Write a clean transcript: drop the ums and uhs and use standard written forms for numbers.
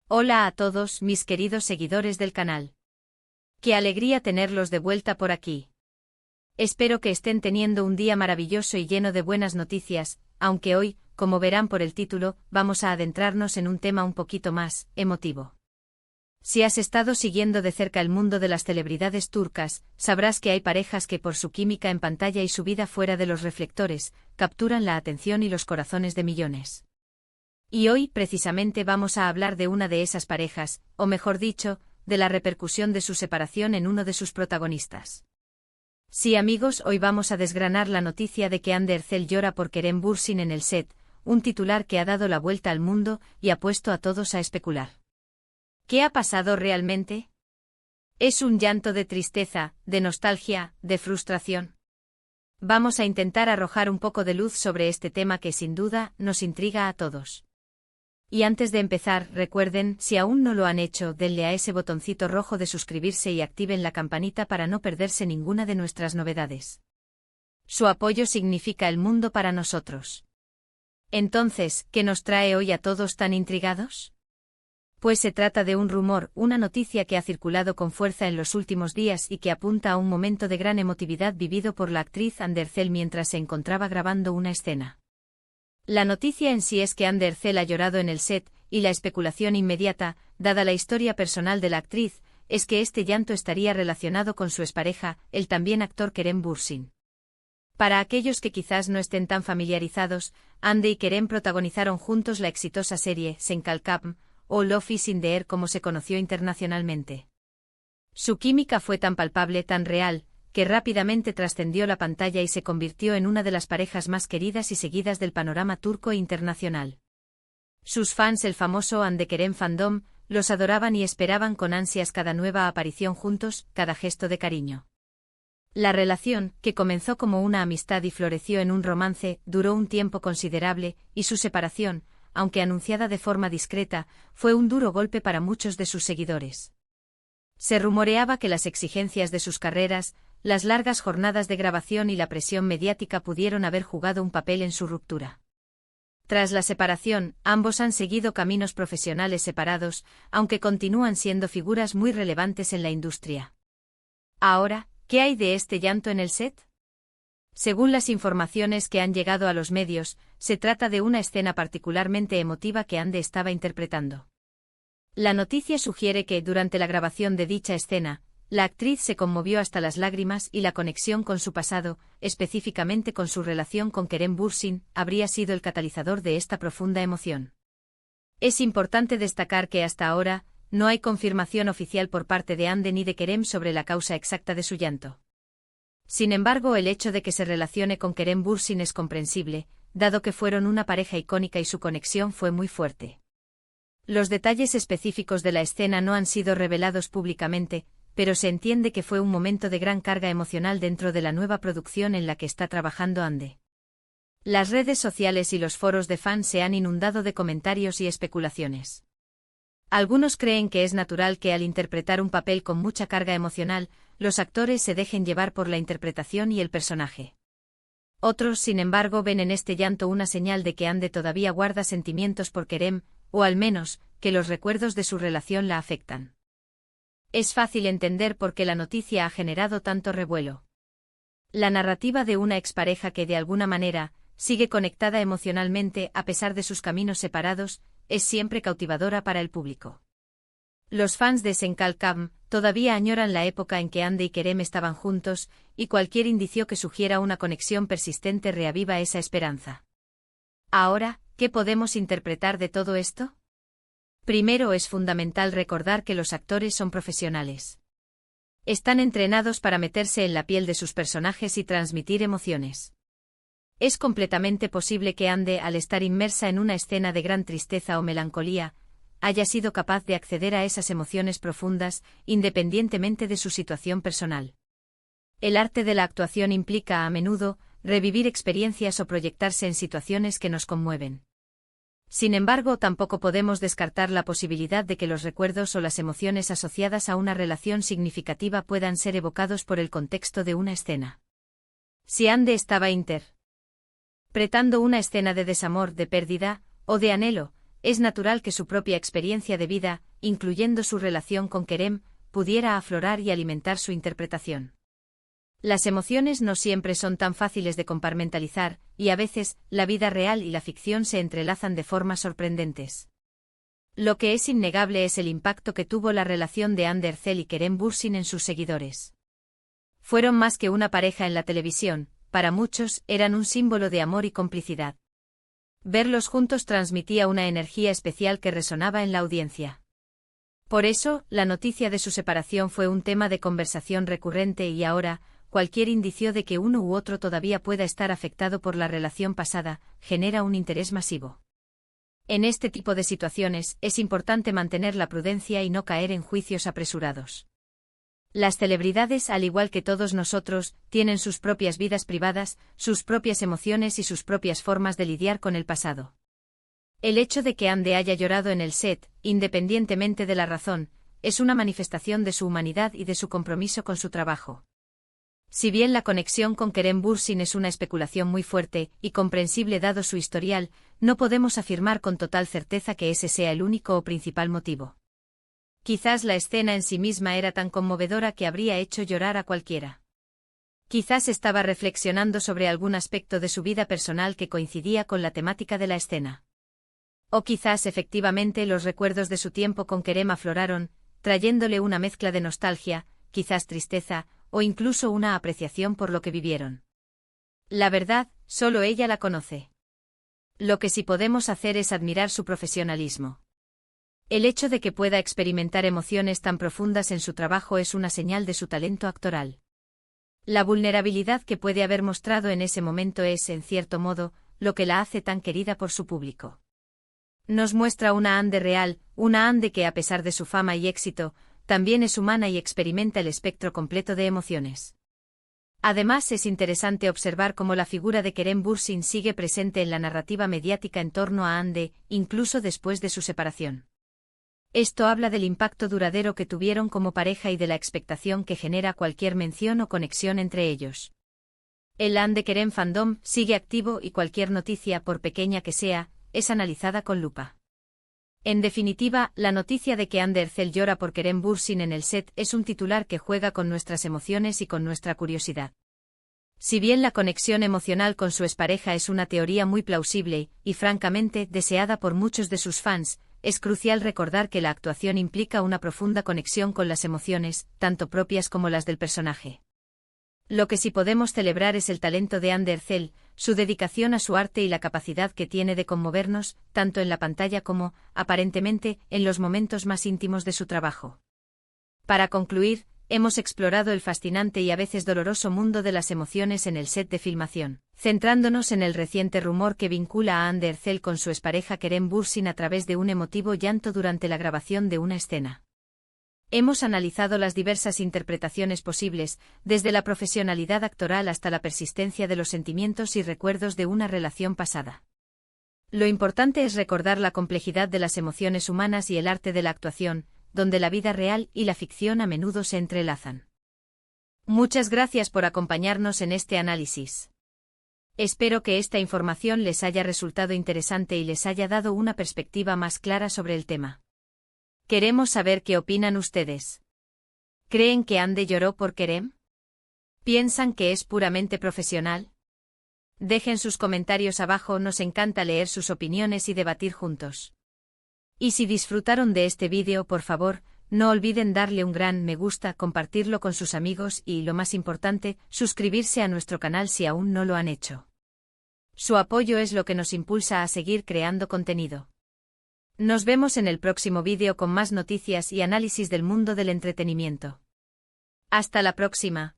Hola a todos mis queridos seguidores del canal. Qué alegría tenerlos de vuelta por aquí. Espero que estén teniendo un día maravilloso y lleno de buenas noticias, aunque hoy, como verán por el título, vamos a adentrarnos en un tema un poquito más emotivo. Si has estado siguiendo de cerca el mundo de las celebridades turcas, sabrás que hay parejas que por su química en pantalla y su vida fuera de los reflectores, capturan la atención y los corazones de millones. Y hoy precisamente vamos a hablar de una de esas parejas, o mejor dicho, de la repercusión de su separación en uno de sus protagonistas. Sí amigos, hoy vamos a desgranar la noticia de que Hande Erçel llora por Kerem Bürsin en el set, un titular que ha dado la vuelta al mundo y ha puesto a todos a especular. ¿Qué ha pasado realmente? ¿Es un llanto de tristeza, de nostalgia, de frustración? Vamos a intentar arrojar un poco de luz sobre este tema que sin duda nos intriga a todos. Y antes de empezar, recuerden, si aún no lo han hecho, denle a ese botoncito rojo de suscribirse y activen la campanita para no perderse ninguna de nuestras novedades. Su apoyo significa el mundo para nosotros. Entonces, ¿qué nos trae hoy a todos tan intrigados? Pues se trata de un rumor, una noticia que ha circulado con fuerza en los últimos días y que apunta a un momento de gran emotividad vivido por la actriz Hande Erçel mientras se encontraba grabando una escena. La noticia en sí es que Hande Erçel ha llorado en el set, y la especulación inmediata, dada la historia personal de la actriz, es que este llanto estaría relacionado con su expareja, el también actor Kerem Bürsin. Para aquellos que quizás no estén tan familiarizados, Hande y Kerem protagonizaron juntos la exitosa serie Sen Kalkam, o Love is in the Air como se conoció internacionalmente. Su química fue tan palpable, tan real, que rápidamente trascendió la pantalla y se convirtió en una de las parejas más queridas y seguidas del panorama turco e internacional. Sus fans, el famoso Hande Kerem Fandom, los adoraban y esperaban con ansias cada nueva aparición juntos, cada gesto de cariño. La relación, que comenzó como una amistad y floreció en un romance, duró un tiempo considerable, y su separación, aunque anunciada de forma discreta, fue un duro golpe para muchos de sus seguidores. Se rumoreaba que las exigencias de sus carreras, las largas jornadas de grabación y la presión mediática pudieron haber jugado un papel en su ruptura. Tras la separación, ambos han seguido caminos profesionales separados, aunque continúan siendo figuras muy relevantes en la industria. Ahora, ¿qué hay de este llanto en el set? Según las informaciones que han llegado a los medios, se trata de una escena particularmente emotiva que Hande estaba interpretando. La noticia sugiere que, durante la grabación de dicha escena, la actriz se conmovió hasta las lágrimas y la conexión con su pasado, específicamente con su relación con Kerem Bürsin, habría sido el catalizador de esta profunda emoción. Es importante destacar que hasta ahora, no hay confirmación oficial por parte de Hande ni de Kerem sobre la causa exacta de su llanto. Sin embargo, el hecho de que se relacione con Kerem Bürsin es comprensible, dado que fueron una pareja icónica y su conexión fue muy fuerte. Los detalles específicos de la escena no han sido revelados públicamente, pero se entiende que fue un momento de gran carga emocional dentro de la nueva producción en la que está trabajando Hande. Las redes sociales y los foros de fans se han inundado de comentarios y especulaciones. Algunos creen que es natural que al interpretar un papel con mucha carga emocional, los actores se dejen llevar por la interpretación y el personaje. Otros, sin embargo, ven en este llanto una señal de que Hande todavía guarda sentimientos por Kerem, o al menos, que los recuerdos de su relación la afectan. Es fácil entender por qué la noticia ha generado tanto revuelo. La narrativa de una expareja que de alguna manera sigue conectada emocionalmente a pesar de sus caminos separados, es siempre cautivadora para el público. Los fans de Sen Kalkam todavía añoran la época en que Hande y Kerem estaban juntos, y cualquier indicio que sugiera una conexión persistente reaviva esa esperanza. Ahora, ¿qué podemos interpretar de todo esto? Primero, es fundamental recordar que los actores son profesionales. Están entrenados para meterse en la piel de sus personajes y transmitir emociones. Es completamente posible que Hande, al estar inmersa en una escena de gran tristeza o melancolía, haya sido capaz de acceder a esas emociones profundas, independientemente de su situación personal. El arte de la actuación implica, a menudo, revivir experiencias o proyectarse en situaciones que nos conmueven. Sin embargo, tampoco podemos descartar la posibilidad de que los recuerdos o las emociones asociadas a una relación significativa puedan ser evocados por el contexto de una escena. Si Hande estaba interpretando una escena de desamor, de pérdida, o de anhelo, es natural que su propia experiencia de vida, incluyendo su relación con Kerem, pudiera aflorar y alimentar su interpretación. Las emociones no siempre son tan fáciles de compartimentalizar, y a veces, la vida real y la ficción se entrelazan de formas sorprendentes. Lo que es innegable es el impacto que tuvo la relación de Hande Erçel y Kerem Bürsin en sus seguidores. Fueron más que una pareja en la televisión, para muchos eran un símbolo de amor y complicidad. Verlos juntos transmitía una energía especial que resonaba en la audiencia. Por eso, la noticia de su separación fue un tema de conversación recurrente y ahora, cualquier indicio de que uno u otro todavía pueda estar afectado por la relación pasada, genera un interés masivo. En este tipo de situaciones, es importante mantener la prudencia y no caer en juicios apresurados. Las celebridades, al igual que todos nosotros, tienen sus propias vidas privadas, sus propias emociones y sus propias formas de lidiar con el pasado. El hecho de que Hande haya llorado en el set, independientemente de la razón, es una manifestación de su humanidad y de su compromiso con su trabajo. Si bien la conexión con Kerem Bürsin es una especulación muy fuerte y comprensible dado su historial, no podemos afirmar con total certeza que ese sea el único o principal motivo. Quizás la escena en sí misma era tan conmovedora que habría hecho llorar a cualquiera. Quizás estaba reflexionando sobre algún aspecto de su vida personal que coincidía con la temática de la escena. O quizás efectivamente los recuerdos de su tiempo con Kerem afloraron, trayéndole una mezcla de nostalgia, quizás tristeza, o incluso una apreciación por lo que vivieron. La verdad, solo ella la conoce. Lo que sí podemos hacer es admirar su profesionalismo. El hecho de que pueda experimentar emociones tan profundas en su trabajo es una señal de su talento actoral. La vulnerabilidad que puede haber mostrado en ese momento es, en cierto modo, lo que la hace tan querida por su público. Nos muestra una Hande real, una Hande que a pesar de su fama y éxito, también es humana y experimenta el espectro completo de emociones. Además es interesante observar cómo la figura de Kerem Bürsin sigue presente en la narrativa mediática en torno a Hande, incluso después de su separación. Esto habla del impacto duradero que tuvieron como pareja y de la expectación que genera cualquier mención o conexión entre ellos. El Hande Kerem fandom sigue activo y cualquier noticia, por pequeña que sea, es analizada con lupa. En definitiva, la noticia de que Hande Erçel llora por Kerem Bürsin en el set es un titular que juega con nuestras emociones y con nuestra curiosidad. Si bien la conexión emocional con su expareja es una teoría muy plausible y, francamente, deseada por muchos de sus fans, es crucial recordar que la actuación implica una profunda conexión con las emociones, tanto propias como las del personaje. Lo que sí podemos celebrar es el talento de Hande Erçel, su dedicación a su arte y la capacidad que tiene de conmovernos, tanto en la pantalla como, aparentemente, en los momentos más íntimos de su trabajo. Para concluir, hemos explorado el fascinante y a veces doloroso mundo de las emociones en el set de filmación, centrándonos en el reciente rumor que vincula a Hande Erçel con su expareja Kerem Bürsin a través de un emotivo llanto durante la grabación de una escena. Hemos analizado las diversas interpretaciones posibles, desde la profesionalidad actoral hasta la persistencia de los sentimientos y recuerdos de una relación pasada. Lo importante es recordar la complejidad de las emociones humanas y el arte de la actuación, donde la vida real y la ficción a menudo se entrelazan. Muchas gracias por acompañarnos en este análisis. Espero que esta información les haya resultado interesante y les haya dado una perspectiva más clara sobre el tema. Queremos saber qué opinan ustedes. ¿Creen que Hande lloró por Kerem? ¿Piensan que es puramente profesional? Dejen sus comentarios abajo, nos encanta leer sus opiniones y debatir juntos. Y si disfrutaron de este vídeo, por favor, no olviden darle un gran me gusta, compartirlo con sus amigos y, lo más importante, suscribirse a nuestro canal si aún no lo han hecho. Su apoyo es lo que nos impulsa a seguir creando contenido. Nos vemos en el próximo vídeo con más noticias y análisis del mundo del entretenimiento. Hasta la próxima.